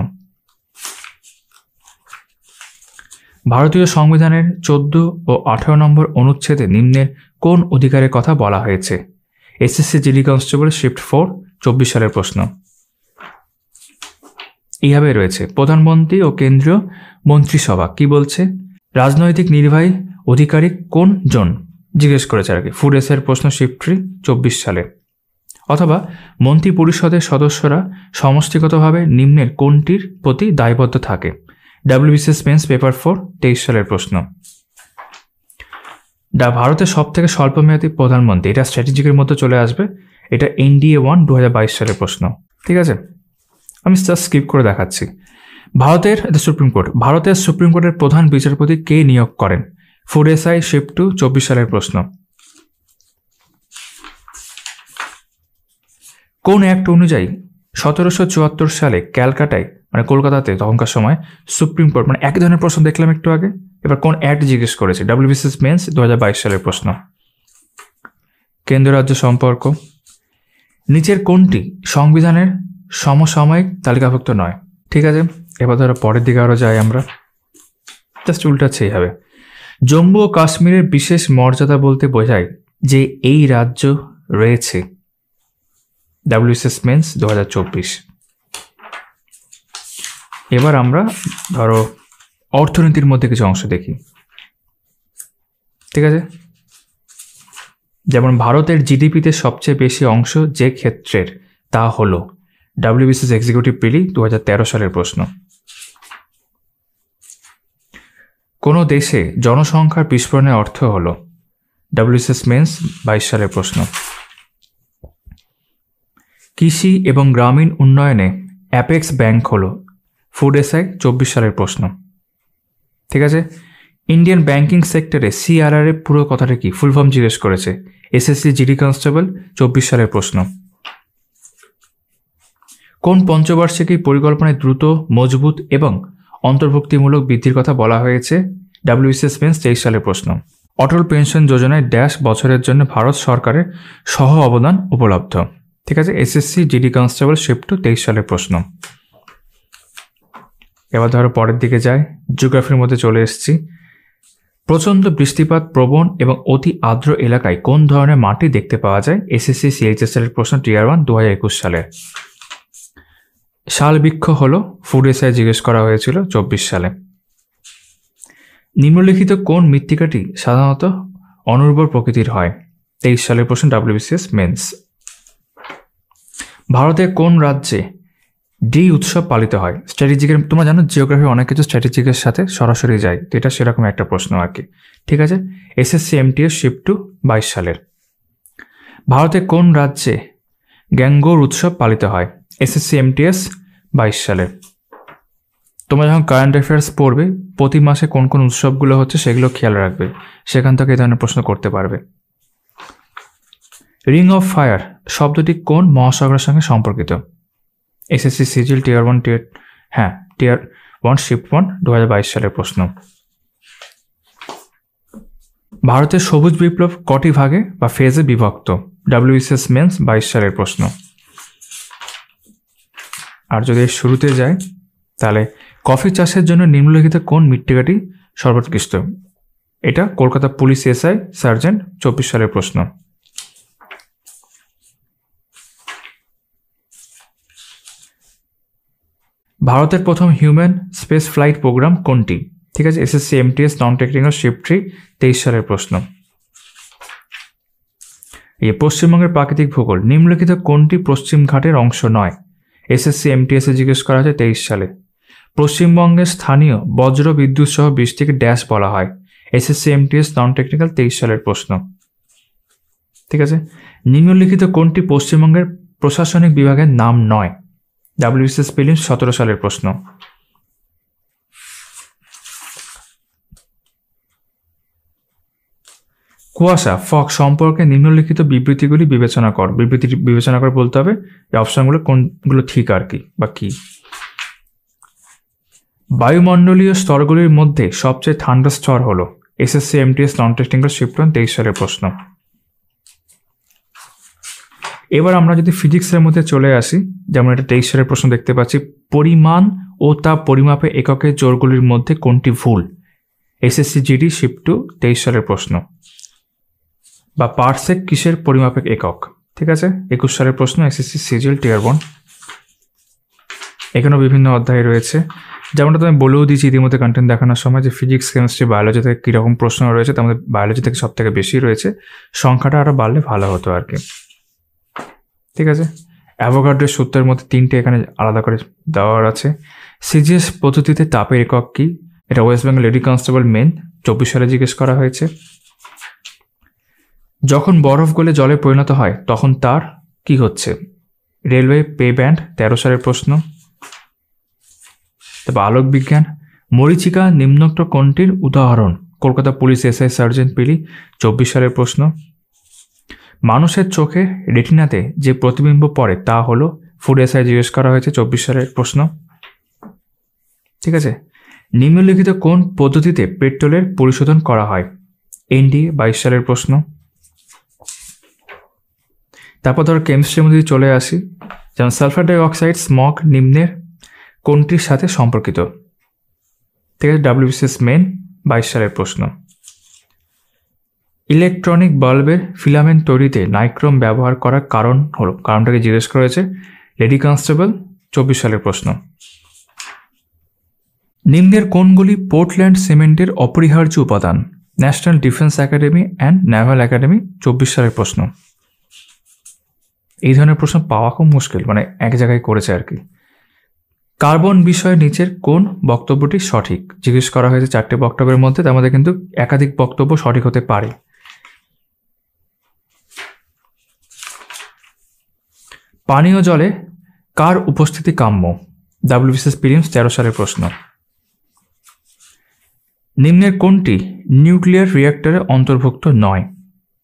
ভারতীয় সংবিধানের 14 ও 18 নম্বর অনুচ্ছেদে নিম্নের কোন অধিকারের কথা বলা হয়েছে? এসএসসি জিডি কনস্টেবল শিফট 4 24 সালের প্রশ্ন। এইভাবে রয়েছে প্রধানমন্ত্রী ও কেন্দ্রীয় মন্ত্রিসভা কি বলছে? রাজনৈতিক নির্বাহী অধিকারী কোন জন জিজ্ঞেস করেছে আর কি, ফুড এসের প্রশ্ন শিফট 3 24 সালে। অথবা মন্ত্রী পরিষদের সদস্যরা সমষ্টিগতভাবে নিম্নের কোনটির প্রতি দায়বদ্ধ থাকে? ডাব্লিউবিসিএস মেন্স পেপার 4 23 সালের প্রশ্ন। ভারতের সব থেকে স্বল্পমেয়াদী প্রধানমন্ত্রী, এটা স্ট্র্যাটেজিকের মধ্যে চলে আসবে, এটা NDA 1 2022 সালের প্রশ্ন। ঠিক আছে, আমি জাস্ট স্কিপ করে দেখাচ্ছি। ভারতের সুপ্রিম কোর্টের প্রধান বিচারপতি কে নিয়োগ করেন? ফুড এসআই শিফট 2 24 সালের প্রশ্ন। কোন অ্যাক্ট অনুযায়ী 1774 সালে ক্যালকাটায় মানে কলকাতাতে তখনকার সময় সুপ্রিম কোর্ট, মানে একই ধরনের প্রশ্ন দেখলাম একটু আগে, এবার কোন অ্যাক্ট জিজ্ঞেস করেছে? ডাব্লিউবিসিএস মেন্স 2022 সালের প্রশ্ন। কেন্দ্র রাজ্য সম্পর্ক, নিচের কোনটি সংবিধানের সমসাময়িক তালিকাভুক্ত নয়? ঠিক আছে, এবার ধরো পরের দিকে আরও যাই আমরা, জাস্ট উল্টাচ্ছে এইভাবে। জম্মু ও কাশ্মীরের বিশেষ মর্যাদা বলতে বোঝায় যে এই রাজ্য রয়েছে? WBCS men's 2024। এবার আমরা ধরো অর্থনীতির মধ্যে কিছু অংশ দেখি। ঠিক আছে, যেমন ভারতের জিডিপিতে সবচেয়ে বেশি অংশ যে ক্ষেত্রের তা হলো? ডাব্লিউবিসিএস এক্সিকিউটিভ প্রিলি 2013 সালের প্রশ্ন। কোনো দেশে জনসংখ্যার বিস্ফোরণের অর্থ হলো? ডাব্লিউবিসিএস মেন্স 22 সালের প্রশ্ন। কৃষি এবং গ্রামীণ উন্নয়নে অ্যাপেক্স ব্যাংক হলো? ফুড এসআই 24 সালের প্রশ্ন। ঠিক আছে, ইন্ডিয়ান ব্যাংকিং সেক্টরে CRR এর পুরো কথাটা কি, ফুল ফর্ম জিজ্ঞেস করেছে? এসএসসি জিডি কনস্টেবল 24 সালের প্রশ্ন। কোন পঞ্চবার্ষিকী পরিকল্পনায় দ্রুত, মজবুত এবং অন্তর্ভুক্তিমূলক বৃদ্ধির কথা বলা হয়েছে? ডাব্লিউবিসিএস মেন্স 23 সালের প্রশ্ন। অটল পেনশন যোজনায় ড্যাশ বছরের জন্য ভারত সরকারের সহ অবদান উপলব্ধ? ঠিক আছে, এসএসসি জিডি কনস্টেবল শিফট 23 সালের প্রশ্ন। এবার ধরো পরের দিকে যায়, জিওগ্রাফির মধ্যে চলে এসেছি। প্রচণ্ড বৃষ্টিপাত প্রবণ এবং অতি আর্দ্র এলাকায় কোন ধরনের মাটি দেখতে পাওয়া যায়? এসএসসি CHSL এর প্রশ্ন টিয়ার 1 2021 সালের। শালবৃক্ষ হলো? ফুড এসআই জিজ্ঞেস করা হয়েছিল 24 সালে। নিম্নলিখিত কোন মৃত্তিকাটি সাধারণত অনুর্বর প্রকৃতির হয়? 23 সালের প্রশ্ন, ডাব্লিউবিসিএস মেন্স। ভারতের কোন রাজ্যে ডি উৎসব পালিত হয়? স্ট্র্যাটেজিকের, তোমরা জানো জিওগ্রাফি অনেক কিছু স্ট্র্যাটেজিকের সাথে সরাসরি যায়, তো এটা সেরকম একটা প্রশ্ন আর কি। ঠিক আছে, এসএসসি MTS শিফট 22 সালের। ভারতের কোন রাজ্যে গ্যাঙ্গোর উৎসব পালিত হয়? এসএসসি MTS 22 সালের। তোমরা যখন কারেন্ট অ্যাফেয়ার্স পড়বে প্রতি মাসে কোন কোন উৎসবগুলো হচ্ছে সেগুলো খেয়াল রাখবে, সেখান থেকে এই ধরনের প্রশ্ন করতে পারবে। রিং অফ ফায়ার শব্দটি কোন মহাসাগরের সঙ্গে সম্পর্কিত? এসএসসি সিজিল টিয়ার 1 টিয়ার 1 শিফট 1 2022 সালের প্রশ্ন। ভারতের সবুজ বিপ্লব কটি ভাগে বা ফেজে বিভক্ত? ডাব্লিউবিসিএস মেন্স 22 সালের প্রশ্ন। আর যদি শুরুতে যায় তাহলে কফি চাষের জন্য নিম্নলিখিত কোন মৃত্তিকাটি সর্বোৎকৃষ্ট? এটা কলকাতা পুলিশ এসআই সার্জেন্ট 24 সালের প্রশ্ন। ভারতের প্রথম হিউম্যান স্পেস ফ্লাইট প্রোগ্রাম কোনটি? ঠিক আছে, SSC MTS non technical shift 3 23 সালের প্রশ্ন। এই পশ্চিমবঙ্গের প্রাকৃতিক ভূগোল নিম্নলিখিত কোনটি পশ্চিম ঘাটের অংশ নয়? এসএসসি MTS এ জিজ্ঞেস করা হয়েছে 23 সালে। পশ্চিমবঙ্গের স্থানীয় বজ্র বিদ্যুৎ সহ বৃষ্টিকে ড্যাশ বলা হয়? এসএসসি MTS নন টেকনিক্যাল 23 সালের প্রশ্ন। ঠিক আছে, নিম্নলিখিত কোনটি পশ্চিমবঙ্গের প্রশাসনিক বিভাগের নাম নয়? ডাব্লিউবিসিএস প্রিলিমস 17 সালের প্রশ্ন। কুয়াশা ফগ সম্পর্কে নিম্নলিখিত বিবৃতিগুলি বিবেচনা করে বলতে হবে এই অপশনগুলো কোনগুলো ঠিক আর কি বা কি। বায়ুমণ্ডলীয় স্তরগুলির মধ্যে সবচেয়ে ঠান্ডা স্তর হলো? SSC MTS non technical shift 1 23 সালের প্রশ্ন। এবার আমরা যদি ফিজিক্সের মধ্যে চলে আসি, যেমন এটা 23 সালের প্রশ্ন দেখতে পাচ্ছি, পরিমাণ ও তা পরিমাপের এককের জোরগুলির মধ্যে কোনটি ভুল? এসএসসি জিডি শিফট 2 23 সালের প্রশ্ন। বা পারসেক কিসের পরিমাপক একক? ঠিক আছে, 21 সালের প্রশ্ন, এসএসসি সিজিএল টিয়ার 1। এখানেও বিভিন্ন অধ্যায় রয়েছে, যেমনটা তুমি বলেও দিয়েছি ইতিমধ্যে কন্টেন্ট দেখানোর সময় যে ফিজিক্স, কেমিস্ট্রি, বায়োলজি থেকে কীরকম প্রশ্ন রয়েছে, তার মধ্যে বায়োলজি থেকে সব থেকে বেশি রয়েছে। সংখ্যাটা আরও বাড়লে ভালো হতো আর কি। ঠিক আছে, অ্যাভোগাড্রোর সূত্রের মধ্যে 3টে এখানে আলাদা করে দেওয়া আছে। সিজিএস পদ্ধতিতে তাপের একক কি? এটা West Bengal lady constable main 24 সালে জিজ্ঞেস করা হয়েছে। যখন বরফ গলে জলে পরিণত হয় তখন তার কি হচ্ছে? রেলওয়ে পে ব্যান্ড 13 সালের প্রশ্ন। তারপর আলোক বিজ্ঞান, মরীচিকা নিম্নোক্ত কোনটির উদাহরণ? কলকাতা পুলিশ এসআই সার্জেন্ট পিলি 24 সালের প্রশ্ন। মানুষের চোখে রেটিনাতে যে প্রতিবিম্ব পড়ে তা হলো? ফুড এসআই জিজ্ঞেস করা হয়েছে 24 সালের প্রশ্ন। ঠিক আছে, নিম্নলিখিত কোন পদ্ধতিতে পেট্রোলের পরিশোধন করা হয়? এনডিএ 22 সালের প্রশ্ন। তারপর ধর কেমিস্ট্রির মধ্যে চলে আসি, যেমন সালফার ডাই অক্সাইড স্মগ নিম্নের কোনটির সাথে সম্পর্কিত? ঠিক আছে, ডব্লিউবিসিএস মেন 22 সালের প্রশ্ন। ইলেকট্রনিক বাল্বের ফিলামেন্ট তৈরিতে নাইক্রোম ব্যবহার করার কারণ হলো? কারণটাকে জিজ্ঞেস করেছে লেডি কনস্টেবল 24 সালের প্রশ্ন। নিম্নের কোনগুলি পোর্টল্যান্ড সিমেন্টের অপরিহার্য উপাদান? National defence academy and Naval academy 24 সালের প্রশ্ন। এই ধরনের প্রশ্ন পাওয়া খুব মুশকিল, মানে এক জায়গায় করেছে আর কি। কার্বন বিষয়ে নিচের কোন বক্তব্যটি সঠিক? জিজ্ঞেস করা হয়েছে 4টে বক্তব্যের মধ্যে, তার মধ্যে কিন্তু একাধিক বক্তব্য সঠিক হতে পারে। পানীয় জলে কার উপস্থিতি কাম্য? ডব্লিউবিসিএস প্রিলিমস 13 সালের প্রশ্ন। নিম্নের কোনটি নিউক্লিয়ার রিঅ্যাক্টরে অন্তর্ভুক্ত নয়?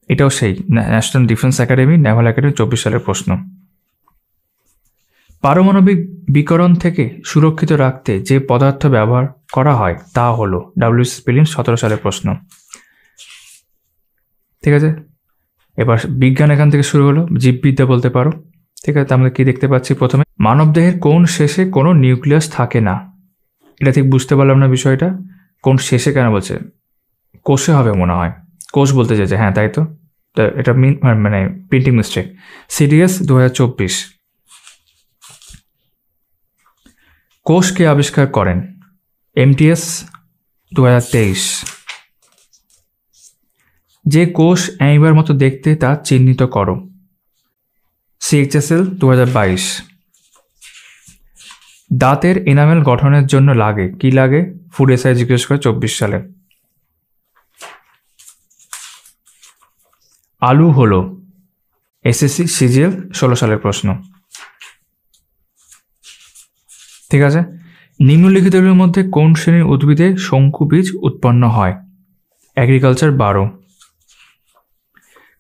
এটাও সেই national defence academy Naval academy 24 সালের প্রশ্ন। পারমাণবিক বিকিরণ থেকে সুরক্ষিত রাখতে যে পদার্থ ব্যবহার করা হয় তা হলো? ডব্লিউবিসিএস প্রিলিমস 17 সালের প্রশ্ন। ঠিক আছে, এবার বিজ্ঞান এখান থেকে শুরু হলো, জীববিদ্যা বলতে পারো। ঠিক আছে, আমরা কি দেখতে পাচ্ছি? প্রথমে মানবদেহের কোন শেষে কোনো নিউক্লিয়াস থাকে না? এটা ঠিক বুঝতে পারলাম না বিষয়টা, কোন শেষে কেন বলছে? কোষে হবে মনে হয়, কোষ বলতে চাইছে। হ্যাঁ তাই তো, এটা মানে প্রিন্টিং মিস্টেক। সিডিএস 2024। কোষ কে আবিষ্কার করেন? এমটিএস 2023। যে কোষ অ্যামিবার মতো দেখতে তা চিহ্নিত করো? সিএইচএসএল 2022। দাঁতের এনামেল গঠনের জন্য লাগে কি লাগে? ফুড এসআই জিজ্ঞেস করে 24 সালে। আলু হলো? এসএসসি সিজিএল 16 সালের প্রশ্ন। ঠিক আছে, নিম্নলিখিতগুলির মধ্যে কোন শ্রেণীর উদ্ভিদে শঙ্কু বীজ উৎপন্ন হয়? এগ্রিকালচার 12।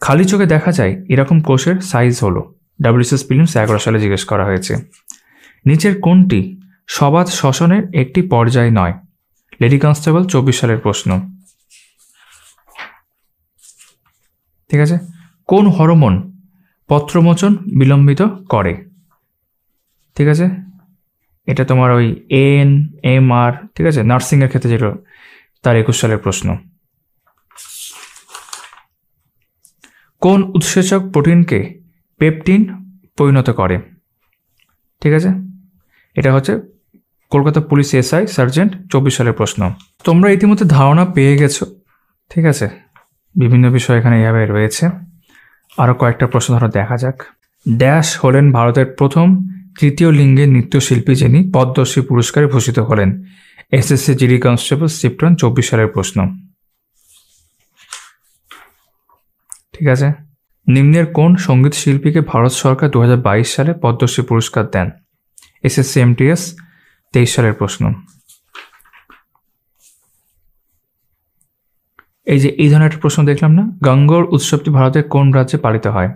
খালি চোখে দেখা যায় এরকম কোষের সাইজ হলো? ডব্লিউবিসিএস প্রিলিমস 11 সালে জিজ্ঞেস করা হয়েছে। নিচের কোনটি সবাত শ্বসনের একটি পর্যায় নয়? লেডি কনস্টেবল 24 সালের প্রশ্ন। ঠিক আছে, কোন হরমোন পত্রমোচন বিলম্বিত করে? ঠিক আছে, এটা তোমার ওই ANMR, ঠিক আছে, নার্সিংয়ের ক্ষেত্রে যেটা, তার 21 সালের প্রশ্ন। কোন উৎসেচক প্রোটিনকে পেপটিন পরিণত করে? ঠিক আছে, এটা হচ্ছে কলকাতা পুলিশ এসআই সার্জেন্ট 24 সালের প্রশ্ন। তোমরা ইতিমধ্যে ধারণা পেয়ে গেছো। ঠিক আছে, বিভিন্ন বিষয় এখানে এইভাবে রয়েছে। আরও কয়েকটা প্রশ্ন ধরো দেখা যাক। ড্যাশ হলেন ভারতের প্রথম তৃতীয় লিঙ্গের নৃত্যশিল্পী যিনি পদ্মশ্রী পুরস্কারে ভূষিত হলেন? এসএসসি জিডি কনস্টেবল শিফট 1 24 সালের প্রশ্ন। ঠিক আছে, নিম্নের কোন সঙ্গীত শিল্পীকে ভারত সরকার 2022 সালে পদ্মশ্রী পুরস্কার দেন? এসএসসি এমটিএস 23 সালের প্রশ্ন। এই ধরনের একটা প্রশ্ন দেখলাম না, গঙ্গোর উৎসবটি ভারতের কোন রাজ্যে পালিত হয়?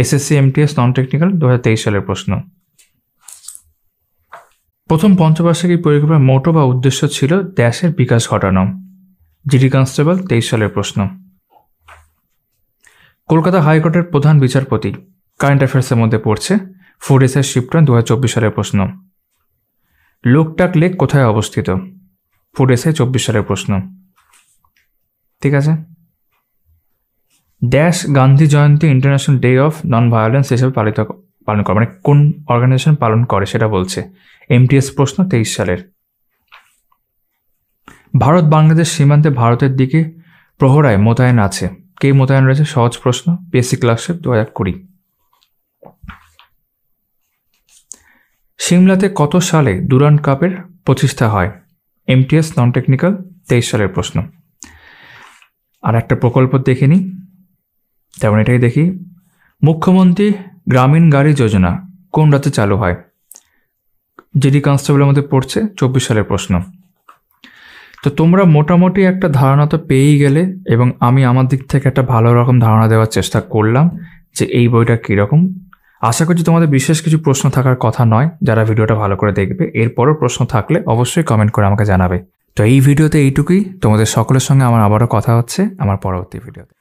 এসএসসি এমটিএস নন টেকনিক্যাল 2023 সালের প্রশ্ন। প্রথম পঞ্চবার্ষিকী পরিকল্পনার মোটো বা উদ্দেশ্য ছিল দেশের বিকাশ ঘটানো? জিডি কনস্টেবল 23 সালের প্রশ্ন। কলকাতা হাইকোর্টের প্রধান বিচারপতি কারেন্ট অ্যাফেয়ার্সের মধ্যে পড়ছে? ফুড এসআই শিফট 1 2024 সালের প্রশ্ন। লোকটাক লেক কোথায় অবস্থিত? ফুড এসআই 24 সালের প্রশ্ন। ঠিক আছে। Dash Gandhi Jayanti international day of non violence হিসেবে পালন করে, মানে কোন অর্গানাইজেশন পালন করে সেটা বলছে। MTS প্রশ্ন 23 সালের। ভারত বাংলাদেশ সীমান্তে ভারতের দিকে প্রহরায় মোতায়েন আছে, কে মোতায়েন রয়েছে? সহজ প্রশ্ন, বেসিক ক্লাসে 2020। সিমলাতে কত সালে ডুরান্ড কাপের প্রতিষ্ঠা হয়? MTS নন টেকনিক্যাল 23 সালের প্রশ্ন। আর একটা প্রকল্প দেখে নিই, তেমন এটাই দেখি। মুখ্যমন্ত্রী গ্রামীণ গাড়ি যোজনা কোন রাজ্যে চালু হয়? জিডি কনস্টেবলের মধ্যে পড়ছে, 24 সালের প্রশ্ন। তো তোমরা মোটামুটি একটা ধারণা তো পেয়েই গেলে, এবং আমি আমার দিক থেকে একটা ভালো রকম ধারণা দেওয়ার চেষ্টা করলাম যে এই বইটা কীরকম। আশা করছি তোমাদের বিশেষ কিছু প্রশ্ন থাকার কথা নয় যারা ভিডিওটা ভালো করে দেখবে। এরপরও প্রশ্ন থাকলে অবশ্যই কমেন্ট করে আমাকে জানাবে। তো এই ভিডিওতে এইটুকুই। তোমাদের সকলের সঙ্গে আমার আবারও কথা হচ্ছে আমার পরবর্তী ভিডিওতে।